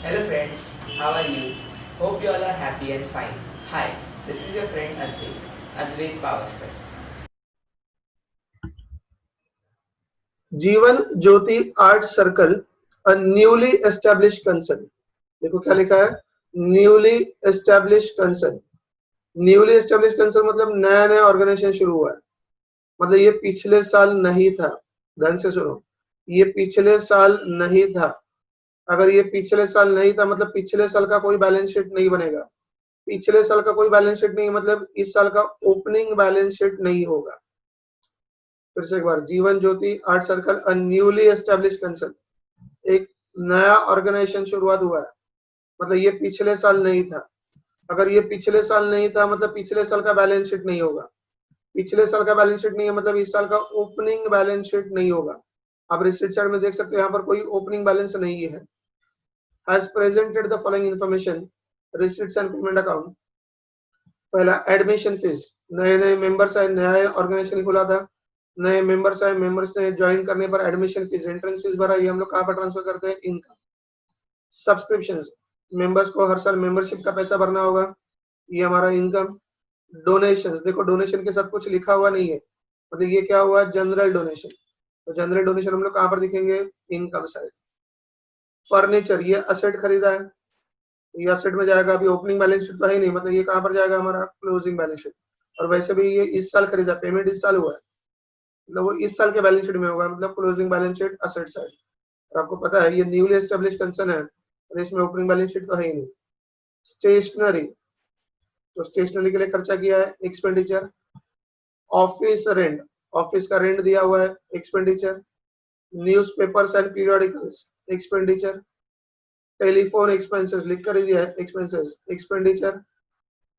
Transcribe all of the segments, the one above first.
Hello friends, how are you? Hope you all are happy and fine. Hi, this is your friend Advait Pavaskar. Jeevan Jyoti Art Circle a newly established concern. देखो क्या लिखा है, newly established concern. Newly established concern मतलब नया नया organisation शुरू हुआ है, मतलब ये पिछले साल नहीं था। ध्यान से सुनो, ये पिछले साल नहीं था। अगर ये पिछले साल नहीं था मतलब पिछले साल का कोई बैलेंस शीट नहीं बनेगा। पिछले साल का कोई बैलेंस शीट नहीं मतलब इस साल का ओपनिंग बैलेंस शीट नहीं होगा। फिर से एक बार, Jeevan Jyoti Art Circle a newly established concern, एक नया ऑर्गेनाइजेशन शुरुआत हुआ है, मतलब ये पिछले साल नहीं था। अगर ये पिछले साल नहीं था मतलब पिछले साल का बैलेंस शीट नहीं होगा। पिछले साल का बैलेंस शीट नहीं है मतलब इस साल का ओपनिंग बैलेंस शीट नहीं होगा। आप रिसीट साइड में देख सकते हो, यहाँ पर कोई ओपनिंग बैलेंस नहीं है। Has presented the following information, receipts and payment account. पहला एडमिशन फीस, नए नए मेंबर्स आए, नया ऑर्गेनाइजेशन खुला था, नए मेंबर्स आए, मेंबर्स ने ज्वाइन करने पर एडमिशन फीस, एंट्रेंस फीस भरा, ये हम लोग कहाँ पर ट्रांसफर करते हैं, इनकम। सब्सक्रिप्शंस, मेंबर्स को हर साल मेंबरशिप का पैसा भरना होगा, ये हमारा इनकम। डोनेशंस, देखो डोनेशन के साथ कुछ लिखा हुआ नहीं है, मतलब ये क्या हुआ, जनरल डोनेशन। तो जनरल डोनेशन हम लोग कहाँ पर दिखेंगे, इनकम साइड। फर्नीचर, ये असेट खरीदा है, ये असेट में जाएगा। अभी ओपनिंग बैलेंस शीट तो है नहीं, मतलब ये कहाँ पर जाएगा, हमारा क्लोजिंग बैलेंस शीट। और वैसे भी ये इस साल खरीदा, पेमेंट इस साल हुआ है, मतलब वो इस साल के बैलेंस शीट में होगा, मतलब closing balance sheet asset side. और आपको पता है ये न्यूली एस्टेब्लिश कंसर्न है, तो इसमें ओपनिंग बैलेंस शीट तो है ही नहीं। स्टेशनरी, तो स्टेशनरी के लिए खर्चा किया है, एक्सपेंडिचर। ऑफिस रेंट, ऑफिस का रेंट दिया हुआ है, expenditure. Newspapers and periodicals, expenditure. Telephone expenses लिख कर ही दिया है, एक्सपेंसेस, एक्सपेंडिचर।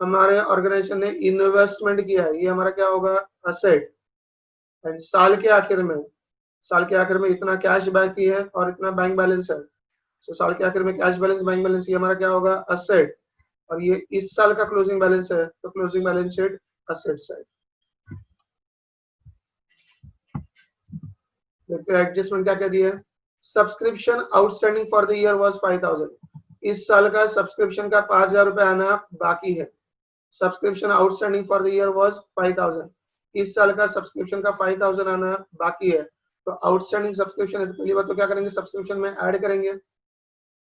हमारे ऑर्गेनाइजेशन ने इन्वेस्टमेंट किया है, ये हमारा क्या होगा, असेट। एंड साल के आखिर में, साल के आखिर में इतना कैश बाकी है और इतना बैंक बैलेंस है, तो साल के आखिर में कैश बैलेंस, बैंक बैलेंस, ये हमारा क्या होगा, असेट। और ये इस साल का क्लोजिंग बैलेंस है, तो closing balance sheet asset side. देखते हैं एडजस्टमेंट क्या क्या दिया है। Subscription outstanding for the year was 5000, इस साल का सब्सक्रिप्शन का 5000 रुपए आना बाकी है। Subscription outstanding for the year was 5000, इस साल का सब्सक्रिप्शन का 5000 आना बाकी है। तो आउटस्टैंडिंग सब्सक्रिप्शन है, तो पहली बात तो क्या करेंगे, सब्सक्रिप्शन में ऐड करेंगे,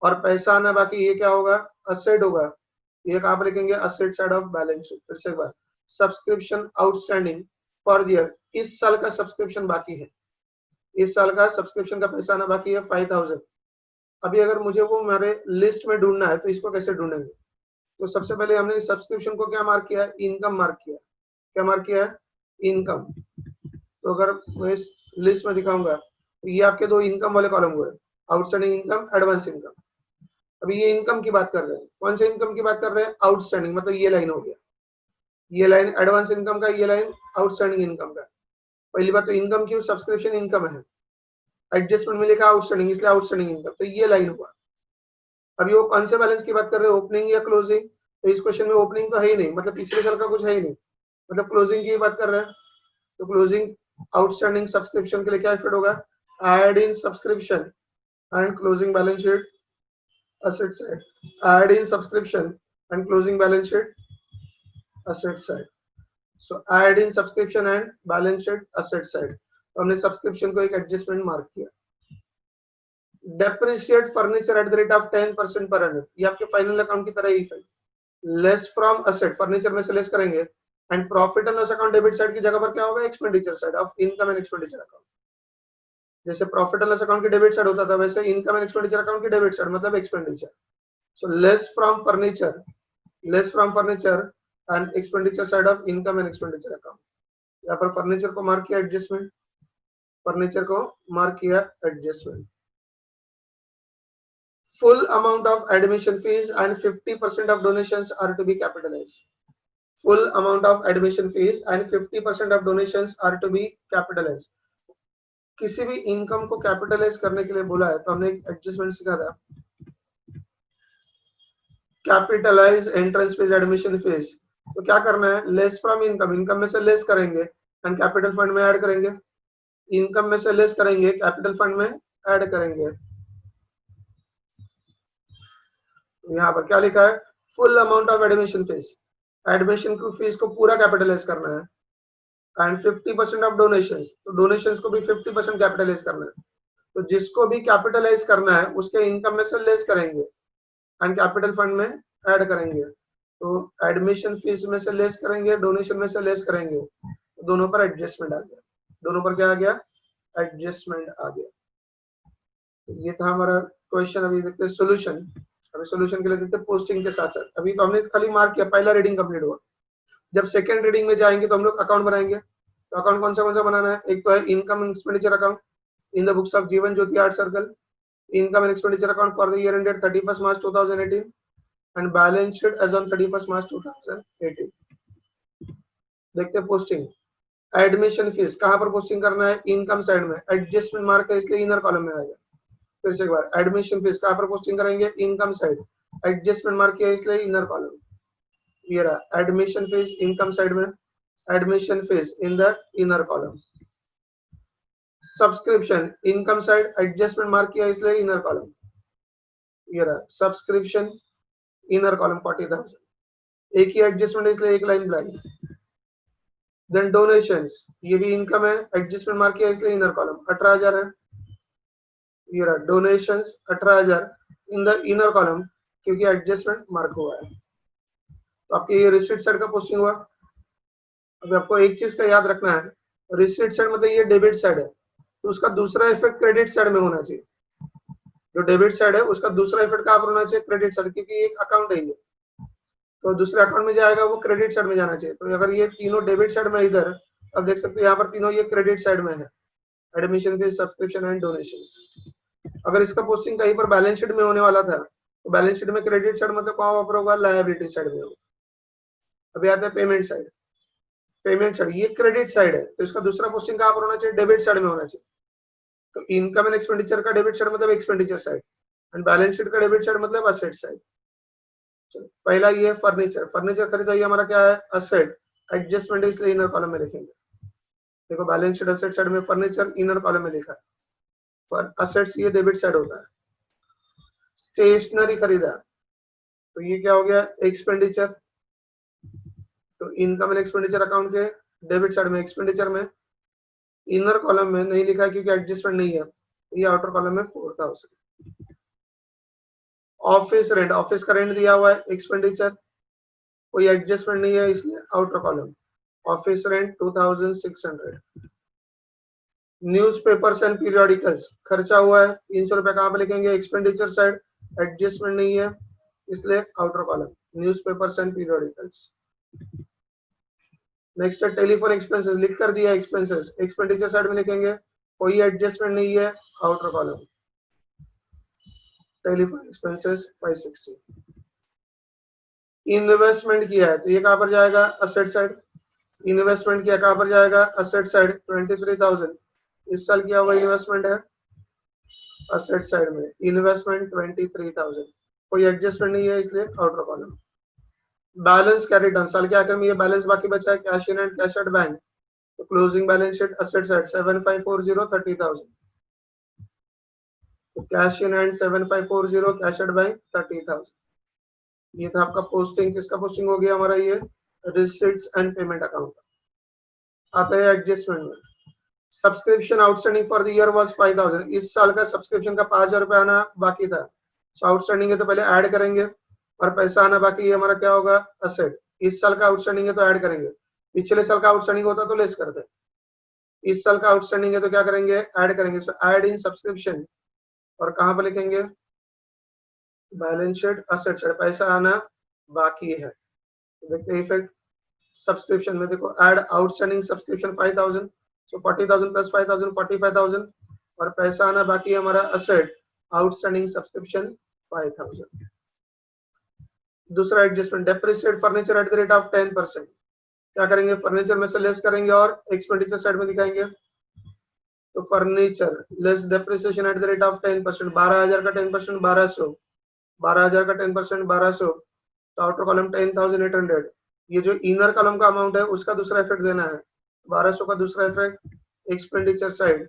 और पैसा आना बाकी, ये क्या होगा, असेट होगा। ये कहाँ पर लिखेंगे, asset side of balance sheet. फिर से एक बार, subscription outstanding for the year, इस साल का सब्सक्रिप्शन बाकी है, इस साल का सब्सक्रिप्शन का पैसा आना बाकी है 5000। अभी अगर मुझे वो हमारे लिस्ट में ढूंढना है तो इसको कैसे ढूंढेंगे, तो सबसे पहले हमने सब्सक्रिप्शन को क्या मार्क किया है, इनकम मार्क किया। क्या मार्क किया है, इनकम। तो अगर मैं इस लिस्ट में दिखाऊंगा तो ये आपके दो इनकम वाले कॉलम हुए, आउटस्टैंडिंग इनकम, एडवांस इनकम। अभी ये इनकम की बात कर रहे हैं, कौन से इनकम की बात कर रहे हैं, आउटस्टैंडिंग, मतलब ये लाइन हो गया, ये लाइन एडवांस इनकम का, ये लाइन आउटस्टैंडिंग इनकम का। पहली बात तो इनकम की सब्सक्रिप्शन इनकम है, एडजस्टमेंट में लिखा आउटस्टैंडिंग, इसलिए आउटस्टैंडिंग इनकम, तो ये लाइन हुआ। अभी वो कौन से बैलेंस की बात कर रहे हैं, ओपनिंग या क्लोजिंग, तो इस क्वेश्चन में ओपनिंग तो है ही नहीं, मतलब पिछले साल का कुछ है ही नहीं, मतलब क्लोजिंग की बात कर रहे हैं। तो क्लोजिंग आउटस्टैंडिंग सब्सक्रिप्शन के लिए क्या फिट होगा, add in subscription and closing balance sheet asset side, add in subscription and closing balance sheet asset side. So add in subscription and balance sheet asset side, तो हमने subscription को एक adjustment mark किया। Depreciate furniture at the rate of 10% पर annum, ये आपके final account की तरह ही है। लेस फ्रॉम असेट, फर्नीचर में से लेस करेंगे, and profit and loss account debit side की जगह पर क्या होगा, expenditure side of income and expenditure account. जैसे प्रॉफिट एंड लॉस अकाउंट की डेबिट साइड होता था, वैसे इनकम एंड एक्सपेंडिचर अकाउंट की डेबिट साइड मतलब expenditure. So less from furniture, less from furniture and expenditure side of income and expenditure account. यहाँ पर furniture को मार्क किया एडजस्टमेंट, फर्नीचर को मार्क किया adjustment. Full amount of admission fees and 50% of donations are to be capitalized. Full amount of admission fees and 50% of donations are to be capitalized. किसी भी income को capitalise करने के लिए बोला है तो हमने एक एडजस्टमेंट सीखा था, capitalise entrance fees, admission fees. तो क्या करना है, लेस फ्रॉम इनकम, इनकम में से लेस करेंगे एंड कैपिटल फंड में ऐड करेंगे, इनकम में से लेस करेंगे, कैपिटल फंड में ऐड करेंगे। यहाँ पर क्या लिखा है, full amount of admission fees, admission की फीस को पूरा कैपिटलाइज करना है, एंड 50% ऑफ डोनेशंस, तो डोनेशंस को भी 50% कैपिटलाइज करना है। तो जिसको भी कैपिटलाइज करना है उसके इनकम में से लेस करेंगे एंड कैपिटल फंड में ऐड करेंगे। तो एडमिशन फीस में से लेस करेंगे, डोनेशन में से लेस करेंगे, तो दोनों पर एडजस्टमेंट आ गया। दोनों पर क्या आ गया, एडजस्टमेंट आ गया। तो ये था हमारा क्वेश्चन। अभी देखते हैं सोल्यूशन। अभी सोल्यूशन के लिए देखते हैं पोस्टिंग के साथ साथ। अभी तो हमने खाली मार्क किया, पहला रीडिंग कंप्लीट हुआ। जब सेकंड रीडिंग में जाएंगे तो हम लोग अकाउंट बनाएंगे। तो अकाउंट कौन सा बनाना है, एक तो है income and expenditure account in the books of Jeevan Jyoti Art Circle, income and expenditure account for the year ended 31st March 2018 and balance sheet as on 31st March 2018। देखते हैं पोस्टिंग। एडमिशन फीस कहां पर पोस्टिंग करना है, income side में, adjustment mark है इसलिए inner column में आएगा। फिर से एक बार, एडमिशन फीस कहां पर पोस्टिंग करेंगे, इनकम साइड, एडजस्टमेंट मार्क किया इसलिए इनर कॉलम। ये रहा एडमिशन फीस इनकम साइड में, admission fees in the inner column. Subscription income side, adjustment mark किया इसलिए इनर कॉलम। ये रहा सब्सक्रिप्शन इनर कॉलम 40,000, एक ही एडजस्टमेंट है इसलिए एक लाइन ब्लैंक। देन डोनेशंस, ये भी इनकम है, एडजस्टमेंट मार्क किया इसलिए इनर कॉलम 18,000 है। ये रहा donations 18,000 in the inner column क्योंकि एडजस्टमेंट मार्क हुआ है। तो आपके ये रिसीट साइड का पोस्टिंग हुआ। अभी आपको एक चीज का याद रखना है, रिसीट साइड मतलब ये डेबिट साइड है, तो उसका दूसरा इफेक्ट क्रेडिट साइड में होना चाहिए। जो डेबिट साइड है उसका दूसरा इफेक्ट कहां पर होना चाहिए, क्रेडिट साइड, क्योंकि एक अकाउंट है ये, तो दूसरे अकाउंट में जाएगा वो क्रेडिट साइड में जाना चाहिए। तो अगर ये तीनों डेबिट साइड में इधर, अब देख सकते हो यहाँ पर तीनों ये क्रेडिट साइड में है, admission fees, subscription and donations. अगर इसका पोस्टिंग कहीं पर बैलेंस शीट में होने वाला था तो बैलेंस शीट में क्रेडिट साइड मतलब कहाँ पर होगा, लायबिलिटी साइड में होगा। अभी आता है पेमेंट साइड। पेमेंट साइड ये क्रेडिट साइड है, तो इसका दूसरा पोस्टिंग कहाँ पर होना चाहिए, डेबिट साइड में होना चाहिए। तो इनकम एंड एक्सपेंडिचर का डेबिट साइड मतलब expenditure side, and balance sheet का डेबिट साइड मतलब असेट साइड। पहला ये फर्नीचर, फर्नीचर खरीदा, ये हमारा क्या है, असेट, एडजस्टमेंट इसलिए इनर कॉलम में लिखेंगे। देखो बैलेंस शीट असेट साइड में, फर्नीचर इनर कॉलम में लिखा है, पर असेट्स ये डेबिट साइड होता है। स्टेशनरी खरीदा, तो ये क्या हो गया, एक्सपेंडिचर। तो इनकम एंड एक्सपेंडिचर अकाउंट के डेबिट साइड में, एक्सपेंडिचर में, इनर कॉलम में नहीं लिखा है क्योंकि एडजस्टमेंट नहीं है, ये आउटर कॉलम में 4,000। ऑफिस रेंट, ऑफिस का रेंट दिया हुआ है, एक्सपेंडिचर, कोई एडजस्टमेंट नहीं है इसलिए outer column, office rent 2,600। Newspapers and periodicals खर्चा हुआ है, 300 रुपए कहाँ पे लिखेंगे, एक्सपेंडिचर साइड, एडजस्टमेंट नहीं है इसलिए outer column, newspapers and periodicals. Next है टेलीफोन एक्सपेंसेस, लिख कर दिया एक्सपेंसेस, एक्सपेंडिचर साइड में लिखेंगे, कोई एडजस्टमेंट नहीं है, outer column, telephone expenses 560। Investment किया है तो ये कहां पर जाएगा, असेट साइड, इन्वेस्टमेंट किया कहां पर जाएगा, असेट साइड, 23,000 इस साल किया हुआ इन्वेस्टमेंट है, असेट साइड में, इन्वेस्टमेंट 23,000, कोई एडजस्टमेंट नहीं है इसलिए outer column. Balance carried on, साल के आखिर में ये बैलेंस बाकी बचा है, cash in and cash at bank, तो closing balance sheet asset side 7540 30,000, तो cash in and 7540, cash at bank 30,000। ये था आपका पोस्टिंग। किसका पोस्टिंग हो गया हमारा, ये रिसीट्स एंड पेमेंट अकाउंट। आता है एडजस्टमेंट में, subscription outstanding for the year was 5,000, इस साल का सब्सक्रिप्शन का 5,000 रुपए आना बाकी था, सो आउटस्टैंडिंग है तो पहले ऐड करेंगे, और पैसा आना बाकी है हमारा क्या होगा, असेट। इस साल का आउटस्टैंडिंग है तो ऐड करेंगे, पिछले साल का आउटस्टैंडिंग होता तो लेस करते, इस साल का आउटस्टैंडिंग है तो क्या करेंगे, ऐड करेंगे, सो ऐड इन सब्सक्रिप्शन, और कहां पर लिखेंगे, बैलेंस शीट असेट साइड, पैसा आना बाकी है। देखते हैं इफेक्ट सब्सक्रिप्शन में, देखो ऐड आउटस्टैंडिंग सब्सक्रिप्शन 5,000, सो 40,000 प्लस 5,000 45,000, और पैसा आना बाकी है हमारा असेट, आउटस्टैंडिंग सब्सक्रिप्शन 5,000। दूसरा adjustment, depreciate furniture at the rate of 10%, क्या करेंगे, फर्नीचर में से लेस करेंगे और एक्सपेंडिचर साइड में दिखाएंगे, तो furniture less depreciation at the rate of 10%, 12,000 का 10% 1200, 12,000 का 10% 1200, तो आउटर कॉलम 10,800। ये जो इनर कॉलम का अमाउंट है उसका दूसरा इफेक्ट देना है, 1200 का दूसरा effect expenditure side,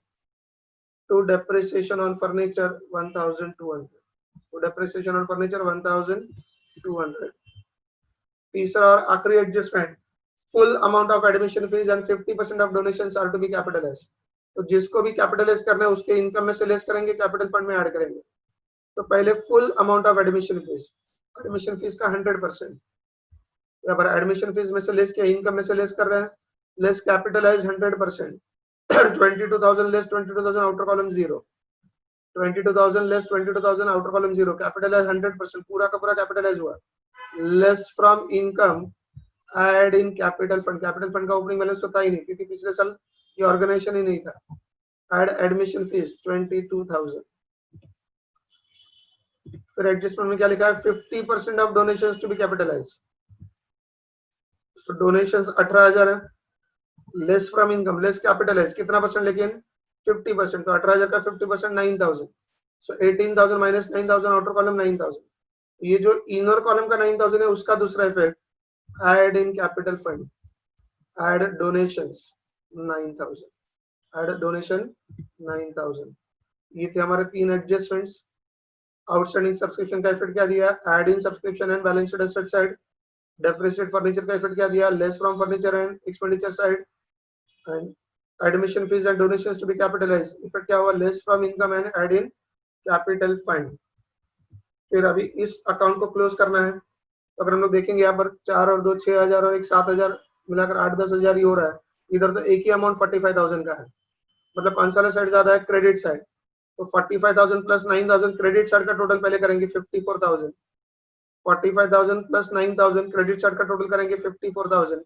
to depreciation on furniture 1,200, तो डेप्रिसिएशन ऑन फर्नीचर 1200। तीसरा और आखिरी adjustment, full amount of admission fees and 50% of donations are to be capitalised. तो जिसको भी कैपिटलाइज करना है उसके इनकम में से लेस करेंगे, कैपिटल फंड में ऐड करेंगे। तो पहले full amount of admission fees का 100%, यहाँ पर एडमिशन फीस में से लेस किया, इनकम में से लेस कर रहे हैं, less capitalise 100%। 22,000 less 22,000 outer column 0, 22,000 less 22,000 outer column 0, capitalise 100%, पूरा का पूरा कैपिटलाइज हुआ। Less from income add in capital fund, capital fund का ओपनिंग बैलेंस होता ही नहीं क्योंकि पिछले साल ये ऑर्गेनाइजेशन ही नहीं था। Add admission fees 22,000। फिर एडजस्टमेंट में क्या लिखा है, 50% of donations to be capitalise. तो डोनेशंस 18,000 है, less from income less capitalise कितना परसेंट, लेकिन 50%। तो 18,000 का 50% 9,000। So 18,000 minus 9,000 outer column 9,000। ये जो इनर कॉलम का 9,000 है उसका दूसरा effect, add in capital fund, add donations 9,000, add donation 9,000। ये थे हमारे 3 एडजस्टमेंट्स। आउटस्टैंडिंग सब्सक्रिप्शन का इफेक्ट क्या दिया, add in subscription and balance sheet asset side. Depreciate furniture का इफेक्ट क्या दिया, less from furniture and expenditure side. And admission fees and donations to be capitalise, effect क्या हुआ, less from income and add in capital fund. फिर अभी इस account को close करना है। तो अगर हम लोग देखेंगे यहाँ पर 4 और 2 6,000 और 1 7,000 मिलाकर 8-10 हजार ही हो रहा है। इधर तो एक ही अमाउंट 45,000 का है, मतलब कौन सा साइड ज्यादा है, क्रेडिट साइड। तो 45,000 प्लस 9,000 क्रेडिट साइड का टोटल पहले करेंगे 54,000। 45,000 प्लस 9,000 क्रेडिट साइड का टोटल करेंगे 54,000।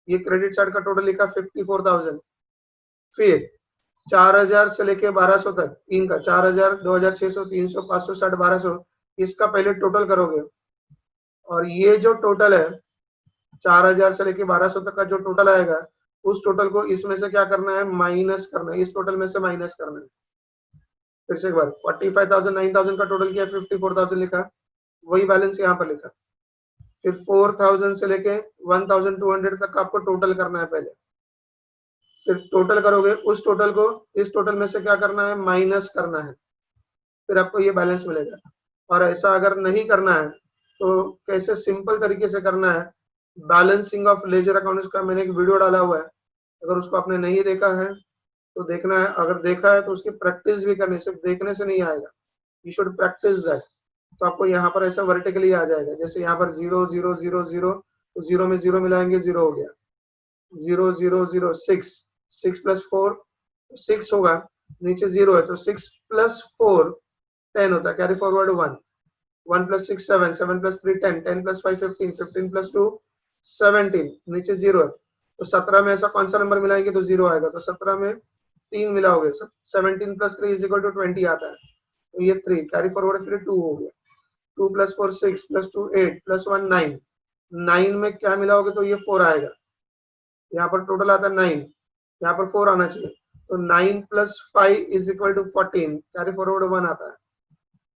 ये क्रेडिट साइड का टोटल लिखा 54,000। फिर 4,000 से लेके 1,200 तक, तीन का 4,000 2,600 300 500 60 1,200, इसका पहले टोटल करोगे। और ये जो टोटल है 4,000 से लेके 1,200 तक का जो टोटल आएगा, उस टोटल को इसमें से क्या करना है, माइनस करना है, इस टोटल में से माइनस करना है। फिर से एक बार 45,000 9,000 का टोटल किया, 54,000 लिखा, वही बैलेंस यहाँ पर लिखा। फिर 4,000 से लेके 1,200 तक का आपको टोटल करना है पहले। फिर टोटल करोगे, उस टोटल को इस टोटल में से क्या करना है, माइनस करना है, फिर आपको ये बैलेंस मिलेगा। और ऐसा अगर नहीं करना है तो कैसे सिंपल तरीके से करना है, बैलेंसिंग ऑफ लेजर अकाउंट्स का मैंने एक वीडियो डाला हुआ है, अगर उसको आपने नहीं देखा है तो देखना है, अगर देखा है तो उसकी प्रैक्टिस भी करनी, सिर्फ देखने से नहीं आएगा, यू शुड प्रैक्टिस दैट। तो आपको यहाँ पर ऐसा वर्टिकली आ जाएगा, जैसे यहाँ पर 0 0 0 0, तो 0 में 0 मिलाएंगे 0 हो गया, 0 0 0 6 6 प्लस 4 6 होगा, नीचे 0 है तो 6 प्लस 4 10 होता है, carry forward 1 1 plus 6 7 7 plus 3 10 10 plus 5 15 15 plus 2 17, नीचे 0 है तो 17 में ऐसा कौन सा नंबर मिलाएंगे तो 0 आएगा, तो 17 में 3 मिलाओगे, 17 प्लस 3 इज इक्वल टू 20 आता है, तो ये 3 कैरी फॉरवर्ड, फिर 2 हो गया, 2 प्लस 4 6 प्लस 2 8 प्लस 1 9, 9 में क्या मिलाओगे तो ये 4 आएगा, यहाँ पर टोटल आता है 9, यहाँ पर 4 आना चाहिए, तो 9 plus 5 is equal to 14, carry forward 1 आता है,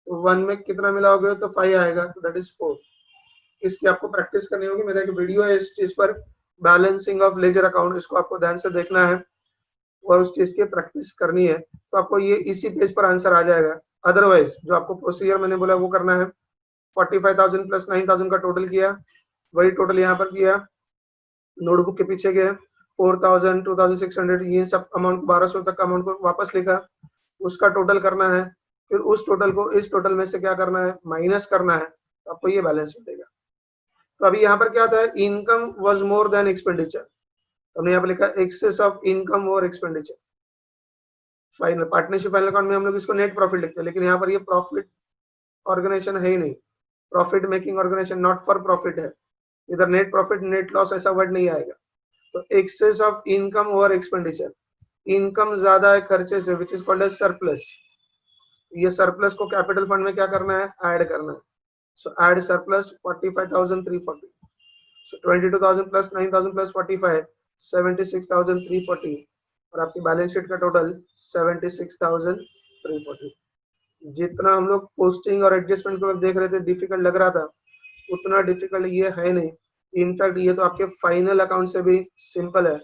तो 1 में कितना मिलाओगे तो 5 आएगा, तो दैट इज 4। इसकी आपको प्रैक्टिस करनी होगी, मेरा एक वीडियो है इस चीज पर, बैलेंसिंग ऑफ लेजर अकाउंट, इसको आपको ध्यान से देखना है और उस चीज की प्रैक्टिस करनी है, तो आपको ये इसी पेज पर आंसर आ जाएगा। अदरवाइज जो आपको प्रोसीजर मैंने बोला वो करना है, 45,000 प्लस 9,000 का टोटल किया, वही टोटल यहाँ पर किया, नोटबुक के पीछे गए, 4,000 2,600 ये सब अमाउंट 1,200 तक का अमाउंट को वापस लिखा, उसका टोटल करना है, फिर उस टोटल को इस टोटल में से क्या करना है, माइनस करना है, तो आपको ये बैलेंस मिलेगा। तो अभी यहाँ पर क्या आता है, income was more than expenditure, हमने यहाँ पर लिखा एक्सेस ऑफ इनकम और expenditure. Final partnership final account में हम लोग इसको नेट प्रॉफिट लिखते हैं, लेकिन यहाँ पर ये प्रॉफिट ऑर्गेनाइजेशन है ही नहीं, profit making organisation, not for profit है, इधर नेट प्रॉफिट नेट लॉस ऐसा वर्ड नहीं आएगा। तो excess of income over expenditure, income ज्यादा है खर्चे से, which is called as surplus, ये सरप्लस को कैपिटल फंड में क्या करना है, ऐड करना है, so add surplus 45,340, so 22,000 plus 9,000 plus 45 76,340, और आपकी बैलेंस शीट का टोटल 76,340। जितना हम लोग पोस्टिंग और एडजस्टमेंट को देख रहे थे डिफिकल्ट लग रहा था, उतना डिफिकल्ट ये है नहीं, इनफैक्ट ये तो आपके फाइनल अकाउंट से भी सिंपल है।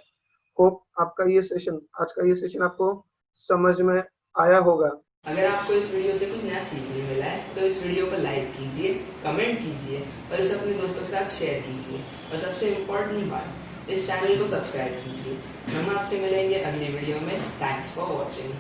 होप आपका ये सेशन, आज का ये सेशन आपको समझ में आया होगा। अगर आपको इस वीडियो से कुछ नया सीखने मिला है तो इस वीडियो को लाइक कीजिए, कमेंट कीजिए और इसे अपने दोस्तों के साथ शेयर कीजिए। और सबसे इम्पोर्टेंट बात, इस चैनल को सब्सक्राइब कीजिए। हम आपसे मिलेंगे अगली वीडियो में। Thanks for watching.